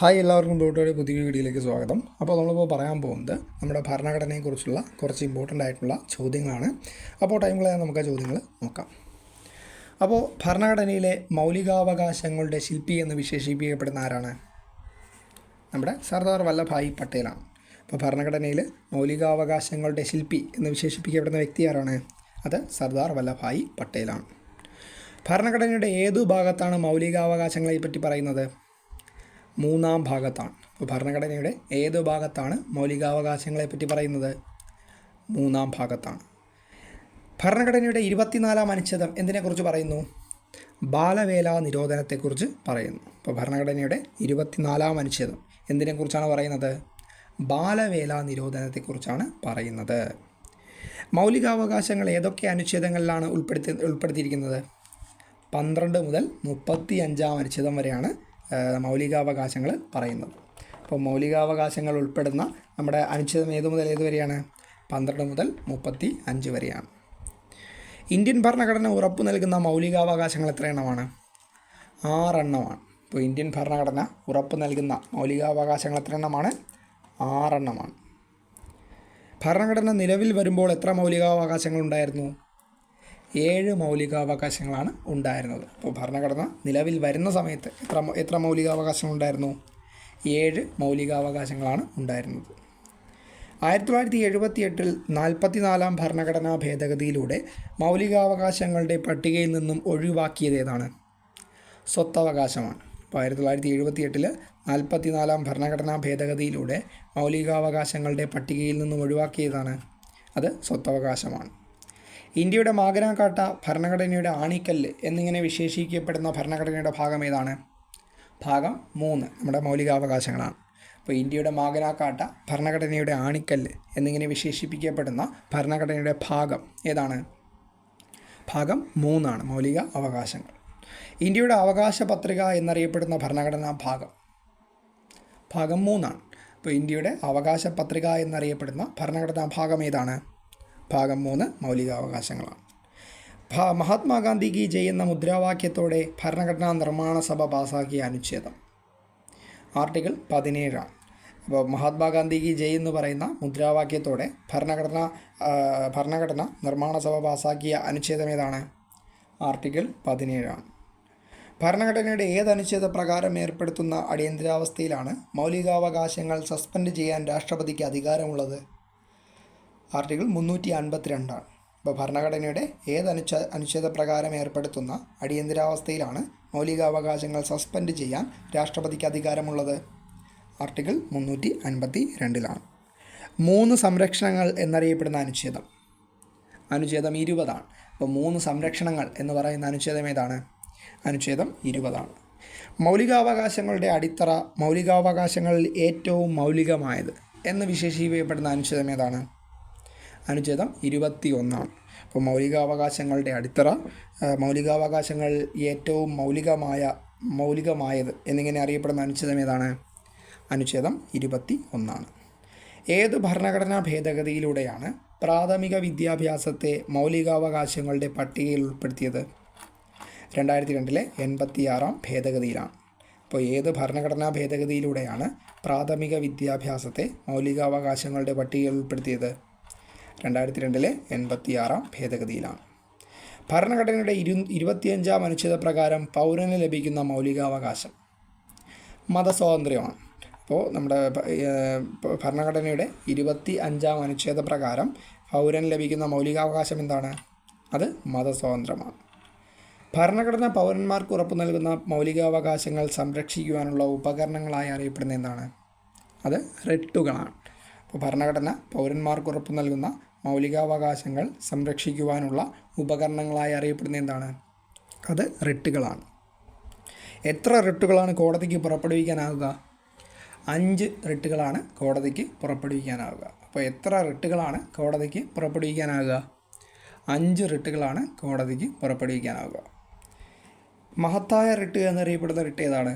Hi എല്ലാവർക്കും തൊട്ടൊരു പുതിയ വീഡിയോയിലേക്ക് സ്വാഗതം. അപ്പോൾ നമ്മളിപ്പോൾ പറയാൻ പോകുന്നത് നമ്മുടെ ഭരണഘടനയെക്കുറിച്ചുള്ള കുറച്ച് ഇമ്പോർട്ടൻ്റ് ആയിട്ടുള്ള ചോദ്യങ്ങളാണ്. അപ്പോൾ ടൈമിൽ നമുക്ക് ആ ചോദ്യങ്ങൾ നോക്കാം. അപ്പോൾ ഭരണഘടനയിലെ മൗലികാവകാശങ്ങളുടെ ശില്പി എന്ന് വിശേഷിപ്പിക്കപ്പെടുന്ന ആരാണ്? നമ്മുടെ സർദാർ വല്ലഭായ് പട്ടേലാണ്. അപ്പോൾ ഭരണഘടനയിൽ മൗലികാവകാശങ്ങളുടെ ശില്പി എന്ന് വിശേഷിപ്പിക്കപ്പെടുന്ന വ്യക്തി ആരാണ്? അത് സർദാർ വല്ലഭായ് പട്ടേലാണ്. ഭരണഘടനയുടെ ഏതു ഭാഗത്താണ് മൗലികാവകാശങ്ങളെ പറ്റി പറയുന്നത്? മൂന്നാം ഭാഗത്താണ്. അപ്പോൾ ഭരണഘടനയുടെ ഏത് ഭാഗത്താണ് മൗലികാവകാശങ്ങളെപ്പറ്റി പറയുന്നത്? മൂന്നാം ഭാഗത്താണ്. ഭരണഘടനയുടെ 24-ാം അനുച്ഛേദം എന്തിനെക്കുറിച്ച് പറയുന്നു? ബാലവേല നിരോധനത്തെക്കുറിച്ച് പറയുന്നു. അപ്പോൾ ഭരണഘടനയുടെ 24-ാം അനുച്ഛേദം എന്തിനെക്കുറിച്ചാണ് പറയുന്നത്? ബാലവേല നിരോധനത്തെക്കുറിച്ചാണ് പറയുന്നത്. മൗലികാവകാശങ്ങൾ ഏതൊക്കെ അനുച്ഛേദങ്ങളിലാണ് ഉൾപ്പെടുത്തിയിരിക്കുന്നത്? 12 മുതൽ 35-ാം അനുച്ഛേദം വരെയാണ് മൗലികാവകാശങ്ങൾ പറയുന്നത്. അപ്പോൾ മൗലികാവകാശങ്ങൾ ഉൾപ്പെടുന്ന നമ്മുടെ അനുച്ഛേദം ഏതു മുതൽ ഏതുവരെയാണ്? 12 മുതൽ 35 വരെയാണ്. ഇന്ത്യൻ ഭരണഘടന ഉറപ്പു നൽകുന്ന മൗലികാവകാശങ്ങൾ എത്ര എണ്ണമാണ്? 6 എണ്ണമാണ്. ഇപ്പോൾ ഇന്ത്യൻ ഭരണഘടന ഉറപ്പു നൽകുന്ന മൗലികാവകാശങ്ങൾ എത്ര എണ്ണമാണ്? 6 എണ്ണമാണ്. ഭരണഘടന നിലവിൽ വരുമ്പോൾ എത്ര മൗലികാവകാശങ്ങൾ ഉണ്ടായിരുന്നു? 7 മൗലികാവകാശങ്ങളാണ് ഉണ്ടായിരുന്നത്. അപ്പോൾ ഭരണഘടന നിലവിൽ വരുന്ന സമയത്ത് എത്ര മൗലികാവകാശങ്ങൾ ഉണ്ടായിരുന്നു? 7 മൗലികാവകാശങ്ങളാണ് ഉണ്ടായിരുന്നത്. 1978-ൽ 44-ാം ഭരണഘടനാ ഭേദഗതിയിലൂടെ മൗലികാവകാശങ്ങളുടെ പട്ടികയിൽ നിന്നും ഒഴിവാക്കിയത് ഏതാണ്? സ്വത്തവകാശമാണ്. അപ്പോൾ 1978-ൽ 44-ാം ഭരണഘടനാ ഭേദഗതിയിലൂടെ മൗലികാവകാശങ്ങളുടെ പട്ടികയിൽ നിന്നും ഒഴിവാക്കിയതാണ്? അത് സ്വത്തവകാശമാണ്. ഇന്ത്യയുടെ മാഗ്ന കാർട്ട ഭരണഘടനയുടെ ആണിക്കല്ല് എന്നിങ്ങനെ വിശേഷിപ്പിക്കപ്പെടുന്ന ഭരണഘടനയുടെ ഭാഗം ഏതാണ്? ഭാഗം 3 നമ്മുടെ മൗലികാവകാശങ്ങളാണ്. അപ്പോൾ ഇന്ത്യയുടെ മാഗ്ന കാർട്ട ഭരണഘടനയുടെ ആണിക്കല്ല് എന്നിങ്ങനെ വിശേഷിപ്പിക്കപ്പെടുന്ന ഭരണഘടനയുടെ ഭാഗം ഏതാണ്? ഭാഗം 3 ആണ് മൗലിക അവകാശങ്ങൾ. ഇന്ത്യയുടെ അവകാശ പത്രിക എന്നറിയപ്പെടുന്ന ഭരണഘടനാ ഭാഗം 3 ആണ്. അപ്പോൾ ഇന്ത്യയുടെ അവകാശ പത്രിക എന്നറിയപ്പെടുന്ന ഭരണഘടനാ ഭാഗം ഏതാണ്? ഭാഗം 3 മൗലികാവകാശങ്ങളാണ്. മഹാത്മാഗാന്ധി കി ജയ് എന്ന മുദ്രാവാക്യത്തോടെ ഭരണഘടനാ നിർമ്മാണ സഭ പാസാക്കിയ അനുച്ഛേദം ആർട്ടിക്കിൾ 17 ആണ്. അപ്പോൾ മഹാത്മാഗാന്ധി കി ജയ് എന്ന് പറയുന്ന മുദ്രാവാക്യത്തോടെ ഭരണഘടന നിർമ്മാണ സഭ പാസാക്കിയ അനുച്ഛേദം ഏതാണ്? ആർട്ടിക്കിൾ 17 ആണ്. ഭരണഘടനയുടെ ഏതനുച്ഛേദ പ്രകാരം ഏർപ്പെടുത്തുന്ന അടിയന്തരാവസ്ഥയിലാണ് മൗലികാവകാശങ്ങൾ സസ്പെൻഡ് ചെയ്യാൻ രാഷ്ട്രപതിക്ക് അധികാരമുള്ളത്? ആർട്ടിക്കിൾ 352 ആണ്. അപ്പോൾ ഭരണഘടനയുടെ അനുച്ഛേദ പ്രകാരം ഏർപ്പെടുത്തുന്ന അടിയന്തരാവസ്ഥയിലാണ് മൗലികാവകാശങ്ങൾ സസ്പെൻഡ് ചെയ്യാൻ രാഷ്ട്രപതിക്ക് അധികാരമുള്ളത്? ആർട്ടിക്കിൾ 352-ലാണ്. 3 സംരക്ഷണങ്ങൾ എന്നറിയപ്പെടുന്ന അനുച്ഛേദം 20 ആണ്. അപ്പോൾ 3 സംരക്ഷണങ്ങൾ എന്ന് പറയുന്ന അനുച്ഛേദം ഏതാണ്? അനുച്ഛേദം 20 ആണ്. മൗലികാവകാശങ്ങളുടെ അടിത്തറ, മൗലികാവകാശങ്ങളിൽ ഏറ്റവും മൗലികമായത് എന്ന് വിശേഷിപ്പിക്കപ്പെടുന്ന അനുച്ഛേദം ഏതാണ്? അനുച്ഛേദം 21 ആണ്. അപ്പോൾ മൗലികാവകാശങ്ങളുടെ അടിത്തറ, മൗലികാവകാശങ്ങൾ ഏറ്റവും മൗലികമായത് എന്നിങ്ങനെ അറിയപ്പെടുന്ന അനുച്ഛേദം ഏതാണ്? അനുച്ഛേദം 21 ആണ്. ഏത് ഭരണഘടനാ ഭേദഗതിയിലൂടെയാണ് പ്രാഥമിക വിദ്യാഭ്യാസത്തെ മൗലികാവകാശങ്ങളുടെ പട്ടികയിൽ ഉൾപ്പെടുത്തിയത്? 2002-ലെ 86-ാം ഭേദഗതിയിലാണ്. അപ്പോൾ ഏത് ഭരണഘടനാ ഭേദഗതിയിലൂടെയാണ് പ്രാഥമിക വിദ്യാഭ്യാസത്തെ മൗലികാവകാശങ്ങളുടെ പട്ടികയിൽ ഉൾപ്പെടുത്തിയത്? 2002-ലെ 86-ാം ഭേദഗതിയിലാണ്. ഭരണഘടനയുടെ 25-ാം അനുച്ഛേദ പ്രകാരം പൗരന് ലഭിക്കുന്ന മൗലികാവകാശം മതസ്വാതന്ത്ര്യമാണ്. അപ്പോൾ നമ്മുടെ ഭരണഘടനയുടെ 25-ാം അനുച്ഛേദ പ്രകാരം പൗരന് ലഭിക്കുന്ന മൗലികാവകാശം എന്താണ്? അത് മതസ്വാതന്ത്ര്യമാണ്. ഭരണഘടന പൗരന്മാർക്ക് ഉറപ്പു നൽകുന്ന മൗലികാവകാശങ്ങൾ സംരക്ഷിക്കുവാനുള്ള ഉപകരണങ്ങളായി അറിയപ്പെടുന്ന എന്താണ്? അത് റിട്ടുകളാണ്. അപ്പോൾ ഭരണഘടന പൗരന്മാർക്ക് ഉറപ്പു നൽകുന്ന മൗലികാവകാശങ്ങൾ സംരക്ഷിക്കുവാനുള്ള ഉപകരണങ്ങളായി അറിയപ്പെടുന്ന എന്താണ്? അത് റിട്ടുകളാണ്. എത്ര റിട്ടുകളാണ് കോടതിക്ക് പുറപ്പെടുവിക്കാനാവുക? 5 റിട്ടുകളാണ് കോടതിക്ക് പുറപ്പെടുവിക്കാനാവുക. അപ്പോൾ എത്ര റിട്ടുകളാണ് കോടതിക്ക് പുറപ്പെടുവിക്കാനാവുക? 5 റിട്ടുകളാണ് കോടതിക്ക് പുറപ്പെടുവിക്കാനാവുക. മഹത്തായ റിട്ട് എന്നറിയപ്പെടുന്ന റിട്ട് ഏതാണ്?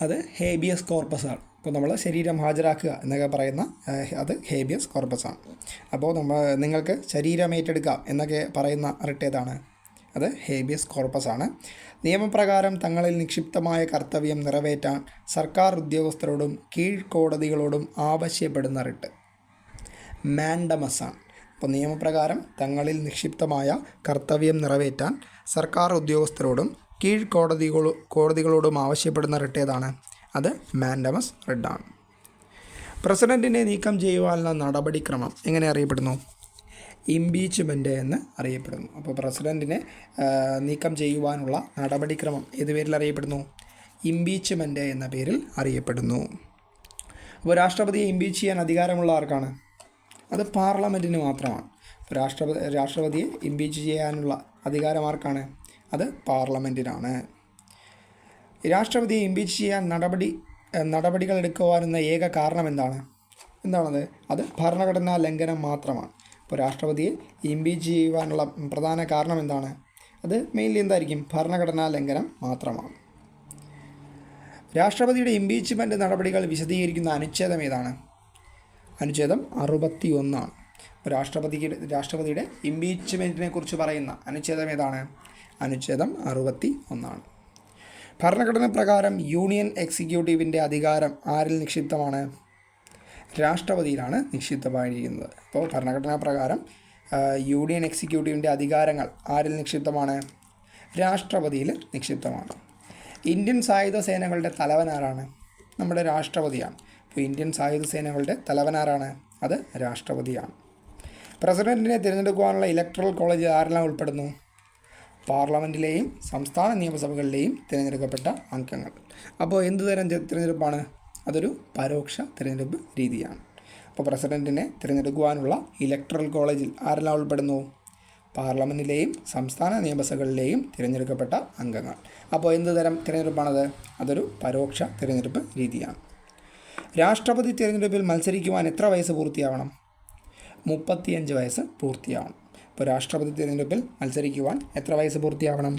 അത് ഹേബിയസ് കോർപ്പസ് ആണ്. അപ്പോൾ നമ്മൾ ശരീരം ഹാജരാക്കുക എന്നൊക്കെ പറയുന്ന അത് ഹേബിയസ് കോർപ്പസ് ആണ്. അപ്പോൾ നിങ്ങൾക്ക് ശരീരം ഏറ്റെടുക്കാം എന്നൊക്കെ പറയുന്ന റിട്ട് ഏതാണ്? അത് ഹേബിയസ് കോർപ്പസ് ആണ്. നിയമപ്രകാരം തങ്ങളിൽ നിക്ഷിപ്തമായ കർത്തവ്യം നിറവേറ്റാൻ സർക്കാർ ഉദ്യോഗസ്ഥരോടും കീഴ്ക്കോടതികളോടും ആവശ്യപ്പെടുന്ന റിട്ട് മാൻഡമസ് ആണ്. അപ്പോൾ നിയമപ്രകാരം തങ്ങളിൽ നിക്ഷിപ്തമായ കർത്തവ്യം നിറവേറ്റാൻ സർക്കാർ ഉദ്യോഗസ്ഥരോടും കോടതികളോടും ആവശ്യപ്പെടുന്ന റിട്ട് ഏതാണ്? അത് മാൻഡമസ് റിട്ടാണ്. പ്രസിഡൻറ്റിനെ നീക്കം ചെയ്യുവാനുള്ള നടപടിക്രമം എങ്ങനെ അറിയപ്പെടുന്നു? ഇംപീച്ച്മെൻറ്റ് എന്ന് അറിയപ്പെടുന്നു. അപ്പോൾ പ്രസിഡൻറ്റിനെ നീക്കം ചെയ്യുവാനുള്ള നടപടിക്രമം ഏത് പേരിൽ അറിയപ്പെടുന്നു? ഇംപീച്ച്മെൻറ്റ് എന്ന പേരിൽ അറിയപ്പെടുന്നു. അപ്പോൾ രാഷ്ട്രപതിയെ ഇംപീച്ച് ചെയ്യാൻ അധികാരമുള്ള ആർക്കാണ്? അത് പാർലമെൻറ്റിന് മാത്രമാണ്. രാഷ്ട്രപതിയെ ഇംപീച്ച് ചെയ്യാനുള്ള അധികാരം ആർക്കാണ്? അത് പാർലമെൻറ്റിനാണ്. രാഷ്ട്രപതിയെ ഇംപീച്ച് ചെയ്യാൻ നടപടികൾ എടുക്കുവാനെന്ന ഏക കാരണം എന്താണത്? അത് ഭരണഘടനാ ലംഘനം മാത്രമാണ്. അപ്പോൾ രാഷ്ട്രപതിയെ ഇംപീച്ച് ചെയ്യുവാനുള്ള പ്രധാന കാരണം എന്താണ്? അത് മെയിൻലി എന്തായിരിക്കും? ഭരണഘടനാ ലംഘനം മാത്രമാണ്. രാഷ്ട്രപതിയുടെ ഇംപീച്ച്മെൻറ്റ് നടപടികൾ വിശദീകരിക്കുന്ന അനുച്ഛേദം ഏതാണ്? അനുച്ഛേദം 61 ആണ്. അപ്പോൾ രാഷ്ട്രപതിയുടെ ഇംപീച്ച്മെൻറ്റിനെ കുറിച്ച് പറയുന്ന അനുച്ഛേദം ഏതാണ്? അനുച്ഛേദം 61 ആണ്. ഭരണഘടന പ്രകാരം യൂണിയൻ എക്സിക്യൂട്ടീവിൻ്റെ അധികാരം ആരിൽ നിക്ഷിപ്തമാണ്? രാഷ്ട്രപതിയിലാണ് നിക്ഷിപ്തമായിരിക്കുന്നത്. അപ്പോൾ ഭരണഘടനാ പ്രകാരം യൂണിയൻ എക്സിക്യൂട്ടീവിൻ്റെ അധികാരങ്ങൾ ആരിൽ നിക്ഷിപ്തമാണ്? രാഷ്ട്രപതിയിൽ നിക്ഷിപ്തമാണ്. ഇന്ത്യൻ സായുധ സേനകളുടെ തലവൻ ആരാണ്? നമ്മുടെ രാഷ്ട്രപതിയാണ്. അപ്പോൾ ഇന്ത്യൻ സായുധ സേനകളുടെ തലവൻ ആരാണ്? അത് രാഷ്ട്രപതിയാണ്. പ്രസിഡൻറ്റിനെ തിരഞ്ഞെടുക്കുവാനുള്ള ഇലക്ട്രൽ കോളേജ് ആരെല്ലാം ഉൾപ്പെടുന്നു? പാർലമെൻറ്റിലെയും സംസ്ഥാന നിയമസഭകളിലെയും തിരഞ്ഞെടുക്കപ്പെട്ട അംഗങ്ങൾ. അപ്പോൾ എന്തുതരം തിരഞ്ഞെടുപ്പാണ്? അതൊരു പരോക്ഷ തിരഞ്ഞെടുപ്പ് രീതിയാണ്. അപ്പോൾ പ്രസിഡൻറ്റിനെ തിരഞ്ഞെടുക്കുവാനുള്ള ഇലക്ട്രൽ കോളേജിൽ ആരെല്ലാം ഉൾപ്പെടുന്നു? പാർലമെൻറ്റിലെയും സംസ്ഥാന നിയമസഭകളിലെയും തിരഞ്ഞെടുക്കപ്പെട്ട അംഗങ്ങൾ. അപ്പോൾ എന്തുതരം തിരഞ്ഞെടുപ്പാണത്? അതൊരു പരോക്ഷ തിരഞ്ഞെടുപ്പ് രീതിയാണ്. രാഷ്ട്രപതി തിരഞ്ഞെടുപ്പിൽ മത്സരിക്കുവാൻ എത്ര വയസ്സ് പൂർത്തിയാവണം? 35 വയസ്സ് പൂർത്തിയാവണം. ഇപ്പോൾ രാഷ്ട്രപതി തിരഞ്ഞെടുപ്പിൽ മത്സരിക്കുവാൻ എത്ര വയസ്സ് പൂർത്തിയാവണം?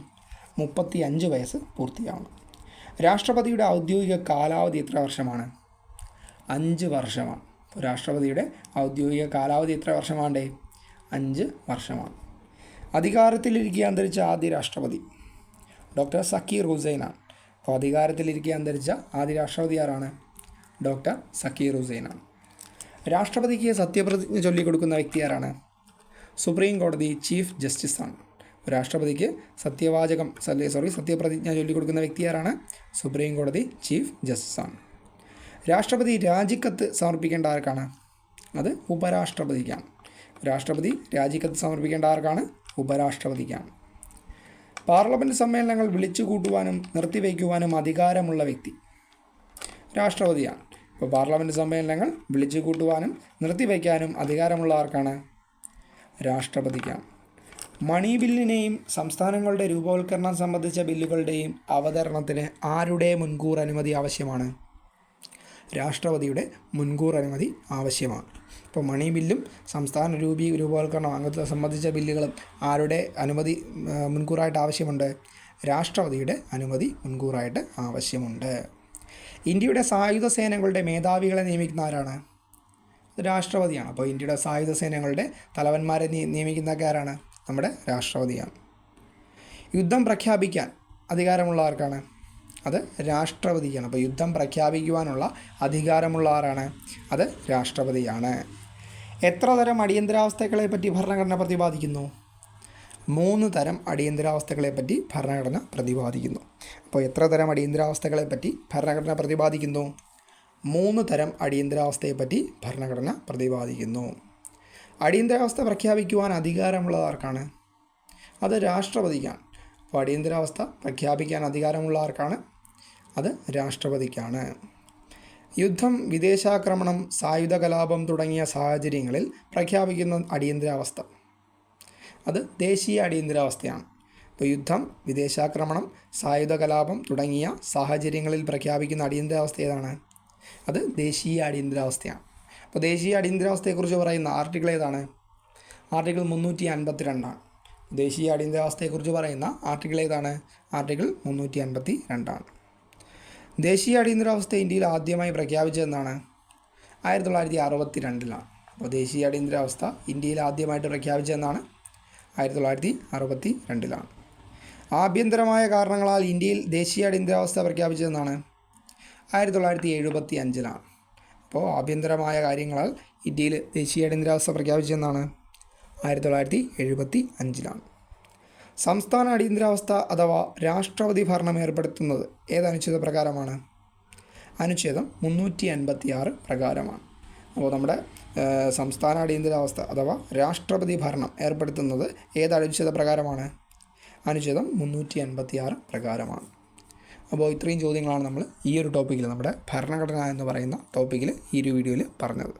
35 വയസ്സ് പൂർത്തിയാവണം. രാഷ്ട്രപതിയുടെ ഔദ്യോഗിക കാലാവധി എത്ര വർഷമാണ്? 5 വർഷമാണ്. ഇപ്പോൾ രാഷ്ട്രപതിയുടെ ഔദ്യോഗിക കാലാവധി എത്ര വർഷമാണ്? 5 വർഷമാണ്. അധികാരത്തിലിരിക്കെ അന്തരിച്ച ആദ്യ രാഷ്ട്രപതി ഡോക്ടർ സക്കീർ ഹുസൈനാണ്. അപ്പോൾ അധികാരത്തിലിരിക്കെ അന്തരിച്ച ആദ്യ രാഷ്ട്രപതി ആരാണ്? ഡോക്ടർ സക്കീർ ഹുസൈനാണ്. രാഷ്ട്രപതിക്ക് സത്യപ്രതിജ്ഞ ചൊല്ലിക്കൊടുക്കുന്ന വ്യക്തി ആരാണ്? സുപ്രീം കോടതി ചീഫ് ജസ്റ്റിസാണ്. രാഷ്ട്രപതിക്ക് സത്യപ്രതിജ്ഞ ചൊല്ലിക്കൊടുക്കുന്ന വ്യക്തി ആരാണ്? സുപ്രീം കോടതി ചീഫ് ജസ്റ്റിസാണ്. രാഷ്ട്രപതി രാജിക്കത്ത് സമർപ്പിക്കേണ്ട ആർക്കാണ്? അത് ഉപരാഷ്ട്രപതിക്കാണ്. രാഷ്ട്രപതി രാജിക്കത്ത് സമർപ്പിക്കേണ്ട ആർക്കാണ്? ഉപരാഷ്ട്രപതിക്കാണ്. പാർലമെൻറ്റ് സമ്മേളനങ്ങൾ വിളിച്ചു കൂട്ടുവാനും നിർത്തിവയ്ക്കുവാനും അധികാരമുള്ള വ്യക്തി രാഷ്ട്രപതിയാണ്. ഇപ്പോൾ പാർലമെൻറ്റ് സമ്മേളനങ്ങൾ വിളിച്ചു കൂട്ടുവാനും നിർത്തിവയ്ക്കാനും അധികാരമുള്ള ആർക്കാണ്? രാഷ്ട്രപതിക്കാണ്. മണി ബില്ലിനെയും സംസ്ഥാനങ്ങളുടെ രൂപവൽക്കരണം സംബന്ധിച്ച ബില്ലുകളുടെയും അവതരണത്തിന് ആരുടെ മുൻകൂർ അനുമതി ആവശ്യമാണ്? രാഷ്ട്രപതിയുടെ മുൻകൂർ അനുമതി ആവശ്യമാണ്. ഇപ്പോൾ മണി ബില്ലും സംസ്ഥാന രൂപവൽക്കരണം അങ്ങനത്തെ സംബന്ധിച്ച ബില്ലുകളും ആരുടെ അനുമതി മുൻകൂറായിട്ട് ആവശ്യമുണ്ട്? രാഷ്ട്രപതിയുടെ അനുമതി മുൻകൂറായിട്ട് ആവശ്യമുണ്ട്. ഇന്ത്യയുടെ സായുധ സേനകളുടെ മേധാവികളെ നിയമിക്കുന്ന ആരാണ്? രാഷ്ട്രപതിയാണ്. അപ്പോൾ ഇന്ത്യയുടെ സായുധ സേനകളുടെ തലവന്മാരെ നിയമിക്കുന്നതൊക്കെ ആരാണ്? നമ്മുടെ രാഷ്ട്രപതിയാണ്. യുദ്ധം പ്രഖ്യാപിക്കാൻ അധികാരമുള്ള ആർക്കാണ്? അത് രാഷ്ട്രപതിക്കാണ്. അപ്പോൾ യുദ്ധം പ്രഖ്യാപിക്കുവാനുള്ള അധികാരമുള്ള ആരാണ്? അത് രാഷ്ട്രപതിയാണ്. എത്ര തരം അടിയന്തരാവസ്ഥകളെപ്പറ്റി ഭരണഘടന പ്രതിപാദിക്കുന്നു? 3 തരം അടിയന്തരാവസ്ഥകളെപ്പറ്റി ഭരണഘടന പ്രതിപാദിക്കുന്നു. അപ്പോൾ എത്ര തരം അടിയന്തരാവസ്ഥകളെപ്പറ്റി ഭരണഘടന പ്രതിപാദിക്കുന്നു? 3 തരം അടിയന്തരാവസ്ഥയെപ്പറ്റി ഭരണഘടന പ്രതിപാദിക്കുന്നു. അടിയന്തരാവസ്ഥ പ്രഖ്യാപിക്കുവാൻ അധികാരമുള്ളത് ആർക്കാണ്? അത് രാഷ്ട്രപതിക്കാണ്. അപ്പോൾ അടിയന്തരാവസ്ഥ പ്രഖ്യാപിക്കാൻ അധികാരമുള്ള ആർക്കാണ്? അത് രാഷ്ട്രപതിക്കാണ്. യുദ്ധം, വിദേശാക്രമണം, സായുധ കലാപം തുടങ്ങിയ സാഹചര്യങ്ങളിൽ പ്രഖ്യാപിക്കുന്ന അടിയന്തരാവസ്ഥ അത് ദേശീയ അടിയന്തരാവസ്ഥയാണ്. ഇപ്പോൾ യുദ്ധം, വിദേശാക്രമണം, സായുധ കലാപം തുടങ്ങിയ സാഹചര്യങ്ങളിൽ പ്രഖ്യാപിക്കുന്ന അടിയന്തരാവസ്ഥ ഏതാണ്? അത് ദേശീയ അടിയന്തരാവസ്ഥയാണ്. അപ്പോൾ ദേശീയ അടിയന്തരാവസ്ഥയെക്കുറിച്ച് പറയുന്ന ആർട്ടിക്കിൾ ഏതാണ്? ആർട്ടിക്കിൾ 352 ആണ്. ദേശീയ അടിയന്തരാവസ്ഥയെക്കുറിച്ച് പറയുന്ന ആർട്ടിക്കിൾ ഏതാണ്? ആർട്ടിക്കിൾ 352 ആണ്. ദേശീയ അടിയന്തരാവസ്ഥ ഇന്ത്യയിൽ ആദ്യമായി പ്രഖ്യാപിച്ചതെന്നാണ്? 1962 അപ്പോൾ ദേശീയ അടിയന്തരാവസ്ഥ ഇന്ത്യയിൽ ആദ്യമായിട്ട് പ്രഖ്യാപിച്ചതെന്നാണ്? 1962 ആഭ്യന്തരമായ കാരണങ്ങളാൽ ഇന്ത്യയിൽ ദേശീയ അടിയന്തരാവസ്ഥ പ്രഖ്യാപിച്ചതെന്നാണ്? 1975-ലാണ്. അപ്പോൾ ആഭ്യന്തരമായ കാര്യങ്ങളാൽ ഇന്ത്യയിൽ ദേശീയ അടിയന്തരാവസ്ഥ പ്രഖ്യാപിച്ചതെന്നാണ്? 1975-ലാണ്. സംസ്ഥാന അടിയന്തരാവസ്ഥ അഥവാ രാഷ്ട്രപതി ഭരണം ഏർപ്പെടുത്തുന്നത് ഏതനുച്ഛേദ പ്രകാരമാണ്? അനുച്ഛേദം 356 പ്രകാരമാണ്. അപ്പോൾ നമ്മുടെ സംസ്ഥാന അടിയന്തരാവസ്ഥ അഥവാ രാഷ്ട്രപതി ഭരണം ഏർപ്പെടുത്തുന്നത് ഏതനുച്ഛേദ പ്രകാരമാണ്? അനുച്ഛേദം 356 പ്രകാരമാണ്. അപ്പോൾ ഇത്രയും ചോദ്യങ്ങളാണ് നമ്മൾ ഈ ഒരു ടോപ്പിക്കിൽ, നമ്മുടെ ഭരണഘടന എന്ന് പറയുന്ന ടോപ്പിക്കിൽ ഈ ഒരു വീഡിയോയിൽ പറഞ്ഞത്.